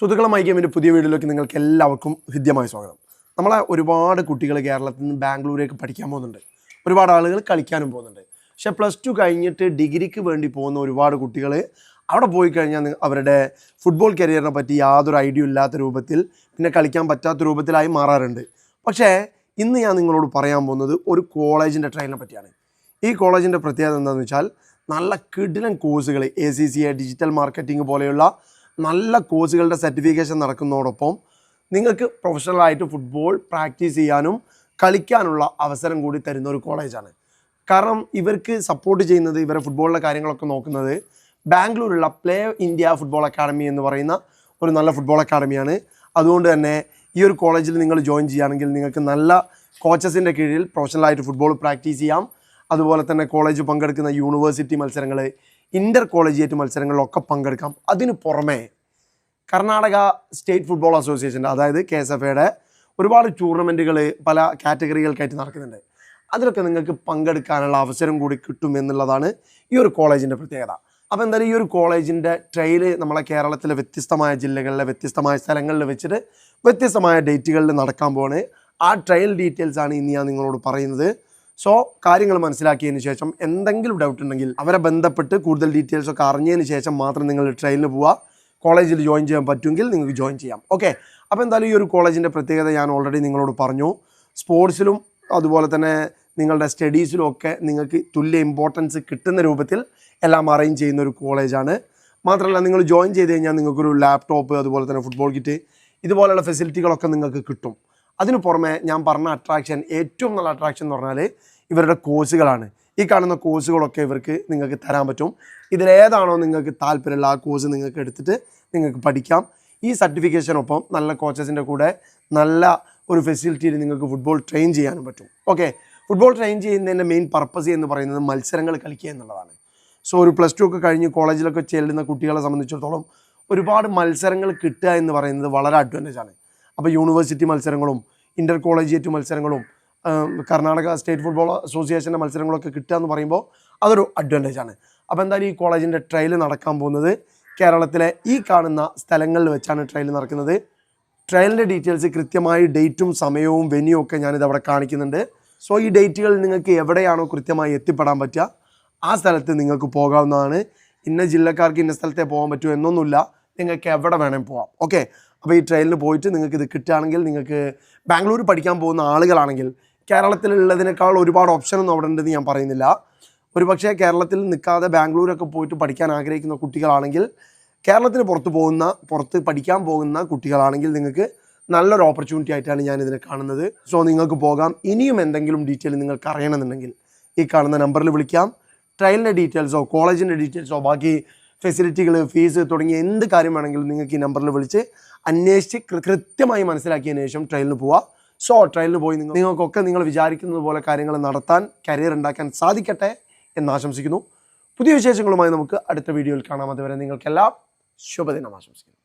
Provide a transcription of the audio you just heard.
സുഹൃത്തുക്കളെ മൈഗെയിമിൻ്റെ പുതിയ വീഡിയോയിലേക്ക് നിങ്ങൾക്ക് എല്ലാവർക്കും ഹൃദ്യമായ സ്വാഗതം. നമ്മളെ ഒരുപാട് കുട്ടികൾ കേരളത്തിൽ നിന്ന് ബാംഗ്ലൂരേക്ക് പഠിക്കാൻ പോകുന്നുണ്ട്. ഒരുപാട് ആളുകൾ കളിക്കാനും പോകുന്നുണ്ട്. പക്ഷേ +2 കഴിഞ്ഞിട്ട് ഡിഗ്രിക്ക് വേണ്ടി പോകുന്ന ഒരുപാട് കുട്ടികൾ അവിടെ പോയി കഴിഞ്ഞാൽ അവരുടെ ഫുട്ബോൾ കരിയറിനെ പറ്റി യാതൊരു ഐഡിയ ഇല്ലാത്ത രൂപത്തിൽ, പിന്നെ കളിക്കാൻ പറ്റാത്ത രൂപത്തിലായി മാറാറുണ്ട്. പക്ഷേ ഇന്ന് ഞാൻ നിങ്ങളോട് പറയാൻ പോകുന്നത് ഒരു കോളേജിൻ്റെ ട്രെയിനിനെ പറ്റിയാണ്. ഈ കോളേജിൻ്റെ പ്രത്യേകത എന്താണെന്ന് വെച്ചാൽ നല്ല കിടിലൻ കോഴ്സുകൾ, ACCA, ഡിജിറ്റൽ മാർക്കറ്റിംഗ് പോലെയുള്ള നല്ല കോഴ്സുകളുടെ സർട്ടിഫിക്കേഷൻ നടക്കുന്നതോടൊപ്പം നിങ്ങൾക്ക് പ്രൊഫഷണലായിട്ട് ഫുട്ബോൾ പ്രാക്ടീസ് ചെയ്യാനും കളിക്കാനുള്ള അവസരം കൂടി തരുന്ന ഒരു കോളേജാണ്. കാരണം ഇവർക്ക് സപ്പോർട്ട് ചെയ്യുന്നത്, ഇവരെ ഫുട്ബോളിൻ്റെ കാര്യങ്ങളൊക്കെ നോക്കുന്നത് ബാംഗ്ലൂരുള്ള പ്ലേ ഇന്ത്യ ഫുട്ബോൾ അക്കാഡമി എന്ന് പറയുന്ന ഒരു നല്ല ഫുട്ബോൾ അക്കാഡമിയാണ്. അതുകൊണ്ട് തന്നെ ഈ ഒരു കോളേജിൽ നിങ്ങൾ ജോയിൻ ചെയ്യുകയാണെങ്കിൽ നിങ്ങൾക്ക് നല്ല കോച്ചസിൻ്റെ കീഴിൽ പ്രൊഫഷണലായിട്ട് ഫുട്ബോൾ പ്രാക്ടീസ് ചെയ്യാം. അതുപോലെ തന്നെ കോളേജ് പങ്കെടുക്കുന്ന യൂണിവേഴ്സിറ്റി മത്സരങ്ങൾ, ഇൻ്റർ കോളേജിയേറ്റ് മത്സരങ്ങളിലൊക്കെ പങ്കെടുക്കാം. അതിന് പുറമെ കർണാടക സ്റ്റേറ്റ് ഫുട്ബോൾ അസോസിയേഷൻ്റെ, അതായത് KSFAയുടെ ഒരുപാട് ടൂർണമെൻറ്റുകൾ പല കാറ്റഗറികൾക്കായിട്ട് നടക്കുന്നുണ്ട്. അതിലൊക്കെ നിങ്ങൾക്ക് പങ്കെടുക്കാനുള്ള അവസരം കൂടി കിട്ടും എന്നുള്ളതാണ് ഈ ഒരു കോളേജിൻ്റെ പ്രത്യേകത. അപ്പോൾ എന്തായാലും ഈ ഒരു കോളേജിൻ്റെ ട്രയൽ നമ്മളെ കേരളത്തിലെ വ്യത്യസ്തമായ ജില്ലകളിലെ വ്യത്യസ്തമായ സ്ഥലങ്ങളിൽ വെച്ചിട്ട് വ്യത്യസ്തമായ ഡേറ്റുകളിൽ നടക്കാൻ പോവാണ്. ആ ട്രയൽ ഡീറ്റെയിൽസാണ് ഇന്ന് ഞാൻ നിങ്ങളോട് പറയുന്നത്. സോ കാര്യങ്ങൾ മനസ്സിലാക്കിയതിന് ശേഷം എന്തെങ്കിലും ഡൗട്ട് ഉണ്ടെങ്കിൽ അവരെ ബന്ധപ്പെട്ട് കൂടുതൽ ഡീറ്റെയിൽസൊക്കെ അറിഞ്ഞതിന് ശേഷം മാത്രം നിങ്ങൾ ട്രെയിനിൽ പോവുക. കോളേജിൽ ജോയിൻ ചെയ്യാൻ പറ്റുമെങ്കിൽ നിങ്ങൾക്ക് ജോയിൻ ചെയ്യാം. ഓക്കെ, അപ്പോൾ എന്തായാലും ഈ ഒരു കോളേജിൻ്റെ പ്രത്യേകത ഞാൻ ഓൾറെഡി നിങ്ങളോട് പറഞ്ഞു. സ്പോർട്സിലും അതുപോലെ തന്നെ നിങ്ങളുടെ സ്റ്റഡീസിലും ഒക്കെ നിങ്ങൾക്ക് തുല്യ ഇമ്പോർട്ടൻസ് കിട്ടുന്ന രൂപത്തിൽ എല്ലാം അറേഞ്ച് ചെയ്യുന്ന ഒരു കോളേജാണ്. മാത്രമല്ല നിങ്ങൾ ജോയിൻ ചെയ്ത് കഴിഞ്ഞാൽ നിങ്ങൾക്കൊരു ലാപ്ടോപ്പ്, അതുപോലെ തന്നെ ഫുട്ബോൾ കിറ്റ്, ഇതുപോലെയുള്ള ഫെസിലിറ്റികളൊക്കെ നിങ്ങൾക്ക് കിട്ടും. അതിന് പുറമെ ഞാൻ പറഞ്ഞ അട്രാക്ഷൻ, ഏറ്റവും നല്ല അട്രാക്ഷൻ എന്ന് പറഞ്ഞാൽ ഇവരുടെ കോഴ്സുകളാണ്. ഈ കാണുന്ന കോഴ്സുകളൊക്കെ നിങ്ങൾക്ക് തരാൻ പറ്റും. ഇതിലേതാണോ നിങ്ങൾക്ക് താല്പര്യമുള്ള ആ കോഴ്സ് നിങ്ങൾക്ക് എടുത്തിട്ട് നിങ്ങൾക്ക് പഠിക്കാം. ഈ സർട്ടിഫിക്കേഷനൊപ്പം നല്ല കോച്ചസിൻ്റെ കൂടെ നല്ല ഒരു ഫെസിലിറ്റിയിൽ നിങ്ങൾക്ക് ഫുട്ബോൾ ട്രെയിൻ ചെയ്യാനും പറ്റും. ഓക്കെ, ഫുട്ബോൾ ട്രെയിൻ ചെയ്യുന്നതിൻ്റെ മെയിൻ പർപ്പസ് എന്ന് പറയുന്നത് മത്സരങ്ങൾ കളിക്കുക എന്നുള്ളതാണ്. സോ ഒരു +2 ഒക്കെ കഴിഞ്ഞ് കോളേജിലൊക്കെ ചെല്ലുന്ന കുട്ടികളെ സംബന്ധിച്ചിടത്തോളം ഒരുപാട് മത്സരങ്ങൾ കിട്ടുക എന്ന് പറയുന്നത് വളരെ അഡ്വാൻറ്റേജാണ്. അപ്പോൾ യൂണിവേഴ്സിറ്റി മത്സരങ്ങളും ഇൻ്റർ കോളേജിയേറ്റ് മത്സരങ്ങളും കർണാടക സ്റ്റേറ്റ് ഫുട്ബോൾ അസോസിയേഷൻ്റെ മത്സരങ്ങളൊക്കെ കിട്ടുക എന്ന് പറയുമ്പോൾ അതൊരു അഡ്വാൻറ്റേജാണ്. അപ്പോൾ എന്തായാലും ഈ കോളേജിൻ്റെ ട്രയൽ നടക്കാൻ പോകുന്നത് കേരളത്തിലെ ഈ കാണുന്ന സ്ഥലങ്ങളിൽ വെച്ചാണ് ട്രയൽ നടക്കുന്നത്. ട്രയലിൻ്റെ ഡീറ്റെയിൽസ് കൃത്യമായി ഡേറ്റും സമയവും വെന്യൂ ഒക്കെ ഞാനിത് അവിടെ കാണിക്കുന്നുണ്ട്. സോ ഈ ഡേറ്റുകൾ നിങ്ങൾക്ക് എവിടെയാണോ കൃത്യമായി എത്തിപ്പെടാൻ പറ്റുക ആ സ്ഥലത്ത് നിങ്ങൾക്ക് പോകാവുന്നതാണ്. ഇന്ന ജില്ലക്കാർക്ക് ഇന്ന സ്ഥലത്തേ പോകാൻ പറ്റുമോ എന്നൊന്നുമില്ല, നിങ്ങൾക്ക് എവിടെ വേണമെങ്കിൽ പോകാം. ഓക്കെ, അപ്പോൾ ഈ ട്രെയിനിൽ പോയിട്ട് നിങ്ങൾക്ക് ഇത് കിട്ടുകയാണെങ്കിൽ, നിങ്ങൾക്ക് ബാംഗ്ലൂർ പഠിക്കാൻ പോകുന്ന ആളുകളാണെങ്കിൽ കേരളത്തിലുള്ളതിനേക്കാൾ ഒരുപാട് ഓപ്ഷനൊന്നും അവിടെ ഉണ്ടെന്ന് ഞാൻ പറയുന്നില്ല. ഒരു പക്ഷേ കേരളത്തിൽ നിൽക്കാതെ ബാംഗ്ലൂരൊക്കെ പോയിട്ട് പഠിക്കാൻ ആഗ്രഹിക്കുന്ന കുട്ടികളാണെങ്കിൽ, കേരളത്തിന് പുറത്ത് പഠിക്കാൻ പോകുന്ന കുട്ടികളാണെങ്കിൽ നിങ്ങൾക്ക് നല്ലൊരു ഓപ്പർച്യൂണിറ്റി ആയിട്ടാണ് ഞാനിതിനെ കാണുന്നത്. സോ നിങ്ങൾക്ക് പോകാം. ഇനിയും എന്തെങ്കിലും ഡീറ്റെയിൽ നിങ്ങൾക്ക് അറിയണമെന്നുണ്ടെങ്കിൽ ഈ കാണുന്ന നമ്പറിൽ വിളിക്കാം. ട്രയലിൻ്റെ ഡീറ്റെയിൽസോ കോളേജിൻ്റെ ഡീറ്റെയിൽസോ ബാക്കി ഫെസിലിറ്റികൾ, ഫീസ് തുടങ്ങിയ എന്ത് കാര്യം വേണമെങ്കിലും നിങ്ങൾക്ക് ഈ നമ്പറിൽ വിളിച്ച് അന്വേഷിച്ച് കൃത്യമായി മനസ്സിലാക്കിയതിന് ശേഷം ട്രയലിന് പോവുക. സോ ട്രയലിന് പോയി നിങ്ങൾക്കൊക്കെ നിങ്ങൾ വിചാരിക്കുന്നത് പോലെ കാര്യങ്ങൾ നടത്താൻ, കരിയർ ഉണ്ടാക്കാൻ സാധിക്കട്ടെ എന്ന് ആശംസിക്കുന്നു. പുതിയ വിശേഷങ്ങളുമായി നമുക്ക് അടുത്ത വീഡിയോയിൽ കാണാം. അതുവരെ നിങ്ങൾക്കെല്ലാം ശുഭദിനം ആശംസിക്കുന്നു.